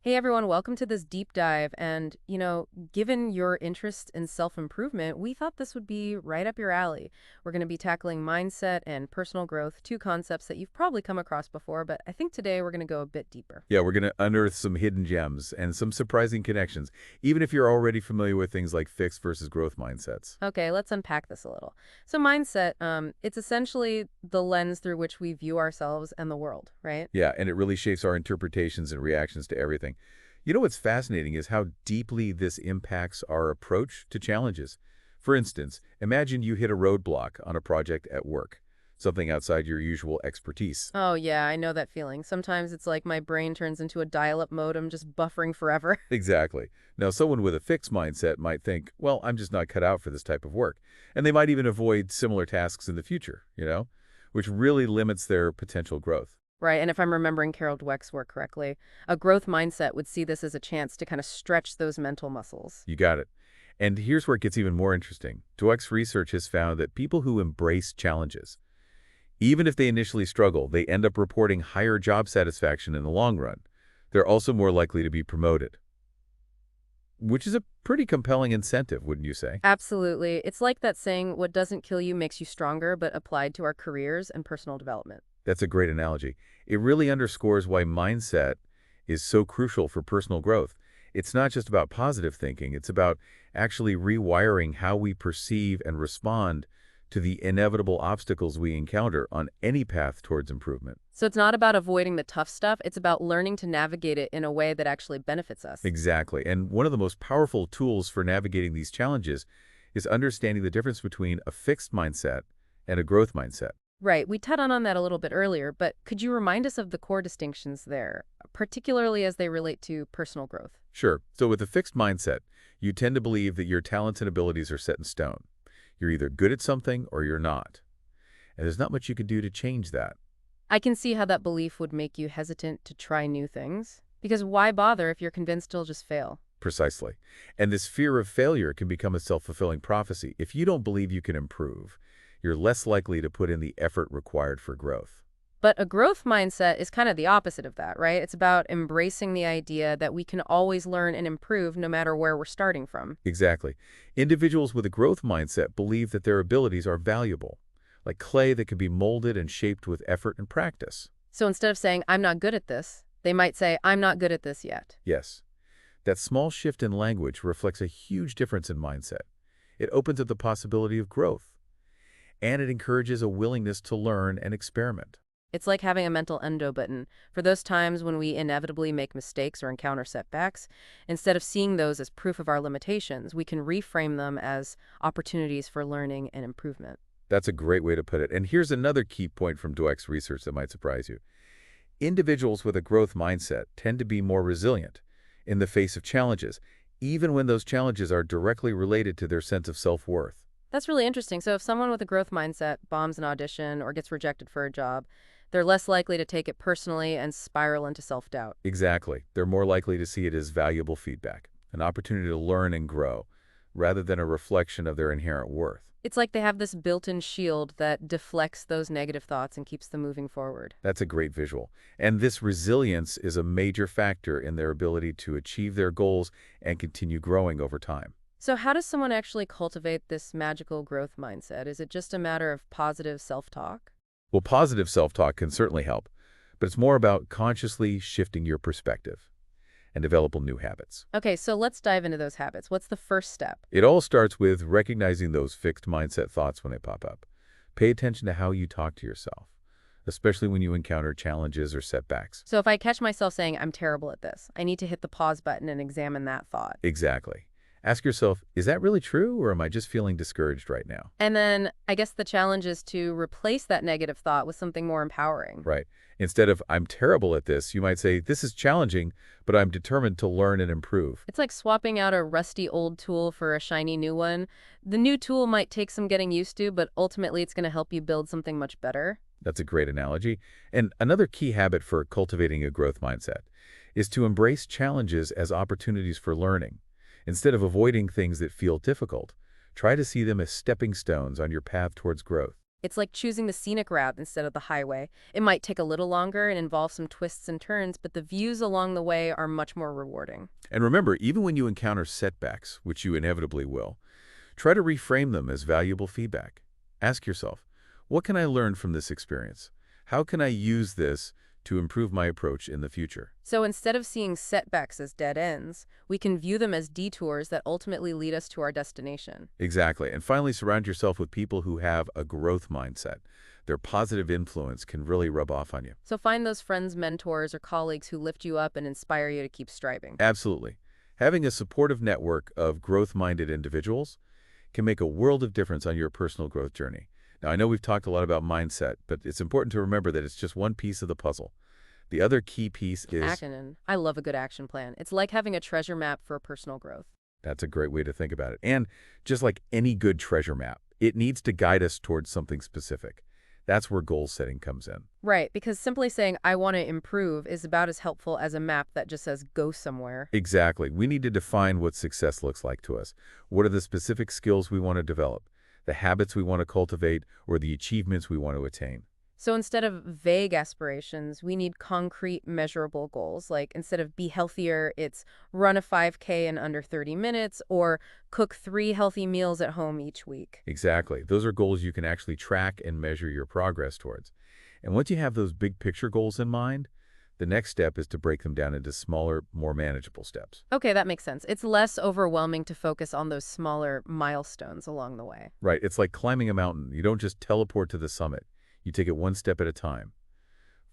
Hey everyone, welcome to this deep dive. And, given your interest in self improvement, we thought this would be right up your alley. We're going to be tackling mindset and personal growth, two concepts that you've probably come across before, but I think today we're going to go a bit deeper. Yeah, we're going to unearth some hidden gems and some surprising connections, even if you're already familiar with things like fixed versus growth mindsets. Okay, let's unpack this a little. So, mindset, it's essentially the lens through which we view ourselves and the world, right? Yeah, and it really shapes our interpretations and reactions to everything. You know what's fascinating is how deeply this impacts our approach to challenges. For instance, imagine you hit a roadblock on a project at work, something outside your usual expertise. Oh, yeah, I know that feeling. Sometimes it's like my brain turns into a dial up modem just buffering forever. Exactly. Now, someone with a fixed mindset might think, well, I'm just not cut out for this type of work. And they might even avoid similar tasks in the future, which really limits their potential growth. Right, and if I'm remembering Carol Dweck's work correctly, a growth mindset would see this as a chance to kind of stretch those mental muscles. You got it. And here's where it gets even more interesting. Dweck's research has found that people who embrace challenges, even if they initially struggle, they end up reporting higher job satisfaction in the long run. They're also more likely to be promoted, which is a pretty compelling incentive, wouldn't you say? Absolutely. It's like that saying, what doesn't kill you makes you stronger, but applied to our careers and personal development. That's a great analogy. It really underscores why mindset is so crucial for personal growth. It's not just about positive thinking, it's about actually rewiring how we perceive and respond to the inevitable obstacles we encounter on any path towards improvement. So it's not about avoiding the tough stuff, it's about learning to navigate it in a way that actually benefits us. Exactly. And one of the most powerful tools for navigating these challenges is understanding the difference between a fixed mindset and a growth mindset. Right, we touched on that a little bit earlier, but could you remind us of the core distinctions there, particularly as they relate to personal growth? Sure. So with a fixed mindset, you tend to believe that your talents and abilities are set in stone. You're either good at something or you're not. And there's not much you can do to change that. I can see how that belief would make you hesitant to try new things. Because why bother if you're convinced you'll just fail? Precisely. And this fear of failure can become a self-fulfilling prophecy. If you don't believe you can improve, you're less likely to put in the effort required for growth. But a growth mindset is kind of the opposite of that, right? It's about embracing the idea that we can always learn and improve no matter where we're starting from. Exactly. Individuals with a growth mindset believe that their abilities are valuable, like clay that can be molded and shaped with effort and practice. So instead of saying, I'm not good at this, they might say, I'm not good at this yet. Yes, that small shift in language reflects a huge difference in mindset. It opens up the possibility of growth, and it encourages a willingness to learn and experiment. It's like having a mental endo button. For those times when we inevitably make mistakes or encounter setbacks, instead of seeing those as proof of our limitations, we can reframe them as opportunities for learning and improvement. That's a great way to put it. And here's another key point from Dweck's research that might surprise you. Individuals with a growth mindset tend to be more resilient in the face of challenges, even when those challenges are directly related to their sense of self-worth. That's really interesting. So if someone with a growth mindset bombs an audition or gets rejected for a job, they're less likely to take it personally and spiral into self-doubt. Exactly. They're more likely to see it as valuable feedback, an opportunity to learn and grow, rather than a reflection of their inherent worth. It's like they have this built-in shield that deflects those negative thoughts and keeps them moving forward. That's a great visual. And this resilience is a major factor in their ability to achieve their goals and continue growing over time. So how does someone actually cultivate this magical growth mindset? Is it just a matter of positive self-talk? Well, positive self-talk can certainly help, but it's more about consciously shifting your perspective and developing new habits. Okay, so let's dive into those habits. What's the first step? It all starts with recognizing those fixed mindset thoughts when they pop up. Pay attention to how you talk to yourself, especially when you encounter challenges or setbacks. So if I catch myself saying, I'm terrible at this, I need to hit the pause button and examine that thought. Exactly. Ask yourself, is that really true, or am I just feeling discouraged right now? And then I guess the challenge is to replace that negative thought with something more empowering. Right. Instead of, I'm terrible at this, you might say, this is challenging, but I'm determined to learn and improve. It's like swapping out a rusty old tool for a shiny new one. The new tool might take some getting used to, but ultimately it's going to help you build something much better. That's a great analogy. And another key habit for cultivating a growth mindset is to embrace challenges as opportunities for learning. Instead of avoiding things that feel difficult, try to see them as stepping stones on your path towards growth. It's like choosing the scenic route instead of the highway. It might take a little longer and involve some twists and turns, but the views along the way are much more rewarding. And remember, even when you encounter setbacks, which you inevitably will, try to reframe them as valuable feedback. Ask yourself, what can I learn from this experience? How can I use this to improve my approach in the future? So instead of seeing setbacks as dead ends, we can view them as detours that ultimately lead us to our destination. Exactly. And finally, surround yourself with people who have a growth mindset. Their positive influence can really rub off on you. So find those friends, mentors, or colleagues who lift you up and inspire you to keep striving. Absolutely. Having a supportive network of growth-minded individuals can make a world of difference on your personal growth journey. Now, I know we've talked a lot about mindset, but it's important to remember that it's just one piece of the puzzle. The other key piece is, Action. And I love a good action plan. It's like having a treasure map for personal growth. that's a great way to think about it. And just like any good treasure map, it needs to guide us towards something specific. That's where goal setting comes in. Right, because simply saying, I want to improve is about as helpful as a map that just says go somewhere. Exactly. We need to define what success looks like to us. What are the specific skills we want to develop, the habits we want to cultivate, or the achievements we want to attain? So instead of vague aspirations, we need concrete, measurable goals. Like instead of be healthier, it's run a 5K in under 30 minutes or cook 3 healthy meals at home each week. Exactly. Those are goals you can actually track and measure your progress towards. And once you have those big picture goals in mind, the next step is to break them down into smaller, more manageable steps. Okay, that makes sense. It's less overwhelming to focus on those smaller milestones along the way. Right. It's like climbing a mountain. You don't just teleport to the summit. You take it one step at a time,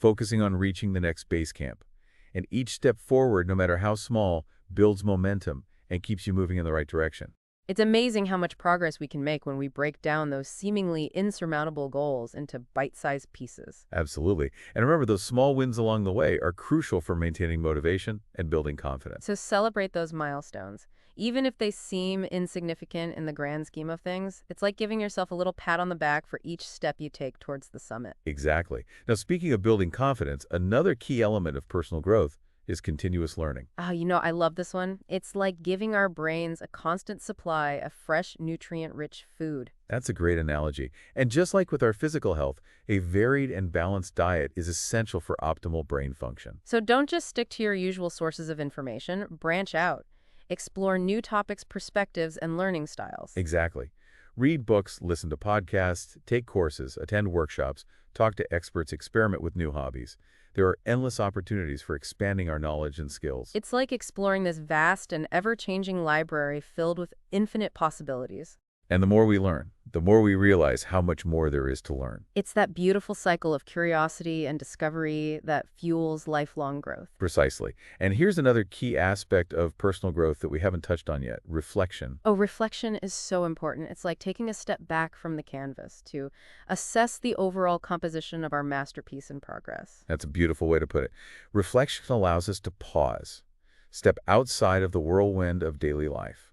focusing on reaching the next base camp. And each step forward, no matter how small, builds momentum and keeps you moving in the right direction. It's amazing how much progress we can make when we break down those seemingly insurmountable goals into bite-sized pieces. Absolutely. And remember, those small wins along the way are crucial for maintaining motivation and building confidence. So celebrate those milestones. Even if they seem insignificant in the grand scheme of things, it's like giving yourself a little pat on the back for each step you take towards the summit. Exactly. Now, speaking of building confidence, another key element of personal growth is continuous learning. I love this one. It's like giving our brains a constant supply of fresh, nutrient-rich food. That's a great analogy. And just like with our physical health, a varied and balanced diet is essential for optimal brain function. So don't just stick to your usual sources of information, branch out. Explore new topics, perspectives, and learning styles. Exactly. Read books, listen to podcasts, take courses, attend workshops, talk to experts, experiment with new hobbies. There are endless opportunities for expanding our knowledge and skills. It's like exploring this vast and ever-changing library filled with infinite possibilities. And the more we learn, the more we realize how much more there is to learn. It's that beautiful cycle of curiosity and discovery that fuels lifelong growth. Precisely. And here's another key aspect of personal growth that we haven't touched on yet, reflection. Oh, reflection is so important. It's like taking a step back from the canvas to assess the overall composition of our masterpiece in progress. That's a beautiful way to put it. Reflection allows us to pause, step outside of the whirlwind of daily life,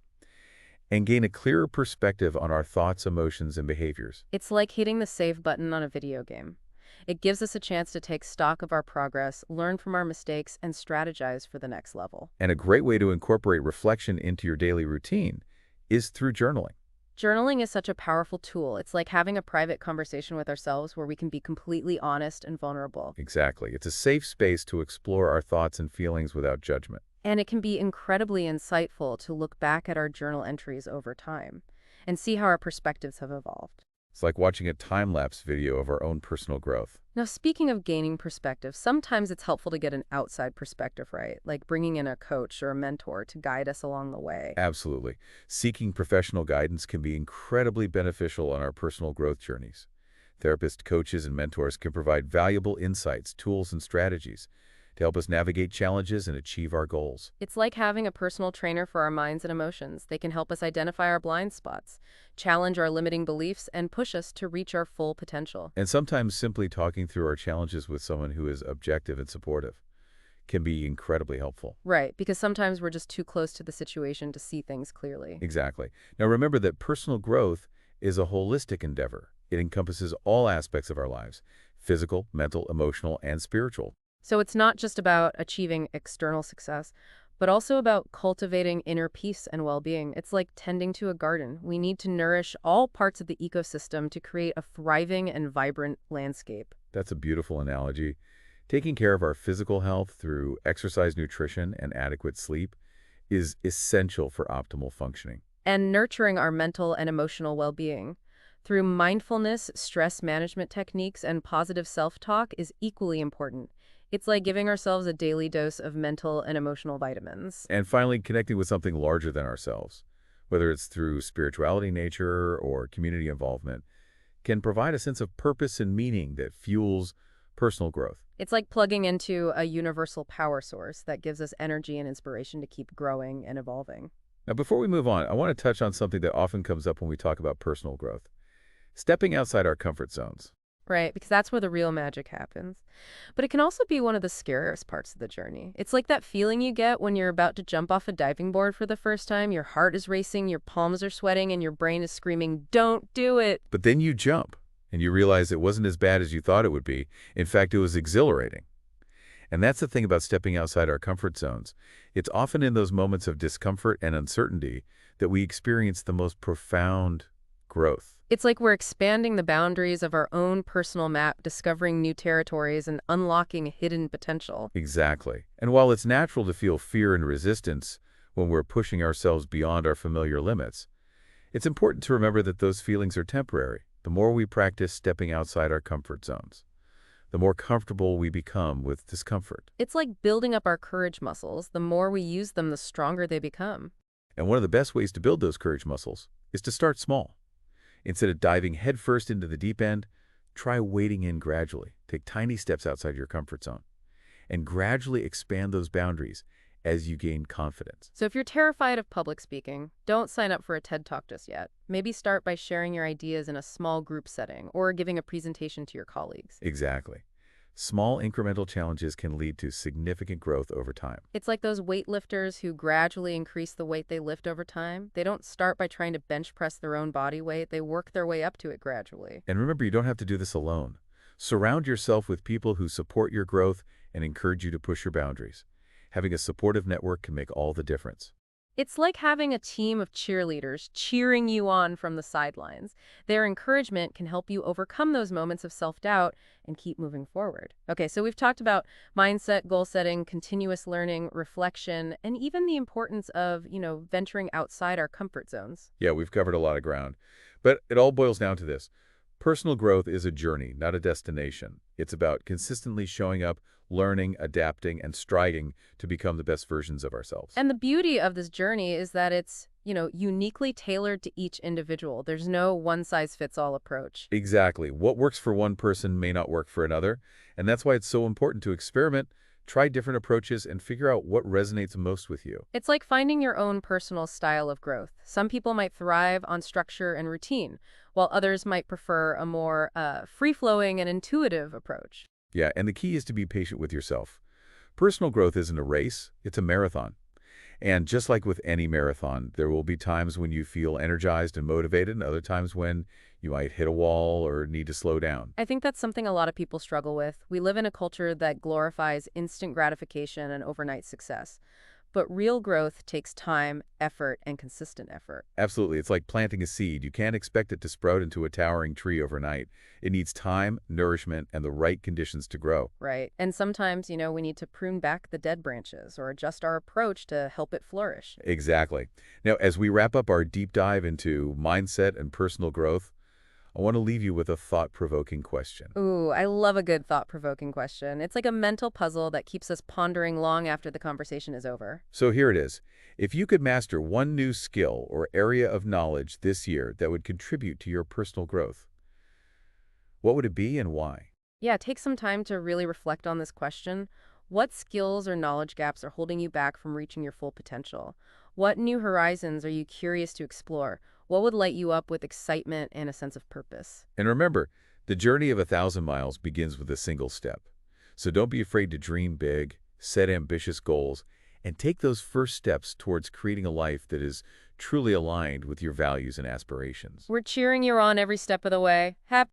and gain a clearer perspective on our thoughts, emotions, and behaviors. It's like hitting the save button on a video game. It gives us a chance to take stock of our progress, learn from our mistakes, and strategize for the next level. And a great way to incorporate reflection into your daily routine is through journaling. Journaling is such a powerful tool. It's like having a private conversation with ourselves where we can be completely honest and vulnerable. Exactly. It's a safe space to explore our thoughts and feelings without judgment. And it can be incredibly insightful to look back at our journal entries over time and see how our perspectives have evolved. It's like watching a time-lapse video of our own personal growth. Now, speaking of gaining perspective, sometimes it's helpful to get an outside perspective, right? Like bringing in a coach or a mentor to guide us along the way. Absolutely. Seeking professional guidance can be incredibly beneficial on our personal growth journeys. Therapists, coaches, and mentors can provide valuable insights, tools, and strategies to help us navigate challenges and achieve our goals. It's like having a personal trainer for our minds and emotions. They can help us identify our blind spots, challenge our limiting beliefs, and push us to reach our full potential. And sometimes simply talking through our challenges with someone who is objective and supportive can be incredibly helpful. Right, because sometimes we're just too close to the situation to see things clearly. Exactly. Now remember that personal growth is a holistic endeavor. It encompasses all aspects of our lives: physical, mental, emotional, and spiritual. So it's not just about achieving external success, but also about cultivating inner peace and well-being. It's like tending to a garden. We need to nourish all parts of the ecosystem to create a thriving and vibrant landscape. That's a beautiful analogy. Taking care of our physical health through exercise, nutrition, and adequate sleep is essential for optimal functioning. And nurturing our mental and emotional well-being through mindfulness, stress management techniques, and positive self-talk is equally important. It's like giving ourselves a daily dose of mental and emotional vitamins. And finally, connecting with something larger than ourselves, whether it's through spirituality, nature, or community involvement, can provide a sense of purpose and meaning that fuels personal growth. It's like plugging into a universal power source that gives us energy and inspiration to keep growing and evolving. Now, before we move on, I want to touch on something that often comes up when we talk about personal growth. Stepping outside our comfort zones. Right, because that's where the real magic happens. But it can also be one of the scariest parts of the journey. It's like that feeling you get when you're about to jump off a diving board for the first time. Your heart is racing, your palms are sweating, and your brain is screaming, "Don't do it!" But then you jump, and you realize it wasn't as bad as you thought it would be. In fact, it was exhilarating. And that's the thing about stepping outside our comfort zones. It's often in those moments of discomfort and uncertainty that we experience the most profound growth. It's like we're expanding the boundaries of our own personal map, discovering new territories and unlocking hidden potential. Exactly. And while it's natural to feel fear and resistance when we're pushing ourselves beyond our familiar limits, it's important to remember that those feelings are temporary. The more we practice stepping outside our comfort zones, the more comfortable we become with discomfort. It's like building up our courage muscles. The more we use them, the stronger they become. And one of the best ways to build those courage muscles is to start small. Instead of diving headfirst into the deep end, try wading in gradually. Take tiny steps outside your comfort zone and gradually expand those boundaries as you gain confidence. So if you're terrified of public speaking, don't sign up for a TED Talk just yet. Maybe start by sharing your ideas in a small group setting or giving a presentation to your colleagues. Exactly. Small incremental challenges can lead to significant growth over time. It's like those weightlifters who gradually increase the weight they lift over time. They don't start by trying to bench press their own body weight. They work their way up to it gradually. And remember, you don't have to do this alone. Surround yourself with people who support your growth and encourage you to push your boundaries. Having a supportive network can make all the difference. It's like having a team of cheerleaders cheering you on from the sidelines. Their encouragement can help you overcome those moments of self-doubt and keep moving forward. Okay, so we've talked about mindset, goal setting, continuous learning, reflection, and even the importance of, venturing outside our comfort zones. Yeah, we've covered a lot of ground. But it all boils down to this. Personal growth is a journey, not a destination. It's about consistently showing up, learning, adapting, and striving to become the best versions of ourselves. And the beauty of this journey is that it's, uniquely tailored to each individual. There's no one-size-fits-all approach. Exactly. What works for one person may not work for another, and that's why it's so important to experiment, try different approaches, and figure out what resonates most with you. It's like finding your own personal style of growth. Some people might thrive on structure and routine, while others might prefer a more free-flowing and intuitive approach. Yeah, and the key is to be patient with yourself. Personal growth isn't a race, it's a marathon. And just like with any marathon, there will be times when you feel energized and motivated, and other times when you might hit a wall or need to slow down. I think that's something a lot of people struggle with. We live in a culture that glorifies instant gratification and overnight success. But real growth takes time, effort, and consistent effort. Absolutely, it's like planting a seed. You can't expect it to sprout into a towering tree overnight. It needs time, nourishment, and the right conditions to grow. Right. And sometimes, we need to prune back the dead branches or adjust our approach to help it flourish. Exactly. Now, as we wrap up our deep dive into mindset and personal growth, I want to leave you with a thought-provoking question. Ooh, I love a good thought-provoking question. It's like a mental puzzle that keeps us pondering long after the conversation is over. So here it is. If you could master one new skill or area of knowledge this year that would contribute to your personal growth, what would it be and why? Yeah, take some time to really reflect on this question. What skills or knowledge gaps are holding you back from reaching your full potential? What new horizons are you curious to explore? What would light you up with excitement and a sense of purpose? And remember, the journey of 1,000 miles begins with a single step. So don't be afraid to dream big, set ambitious goals, and take those first steps towards creating a life that is truly aligned with your values and aspirations. We're cheering you on every step of the way. Happy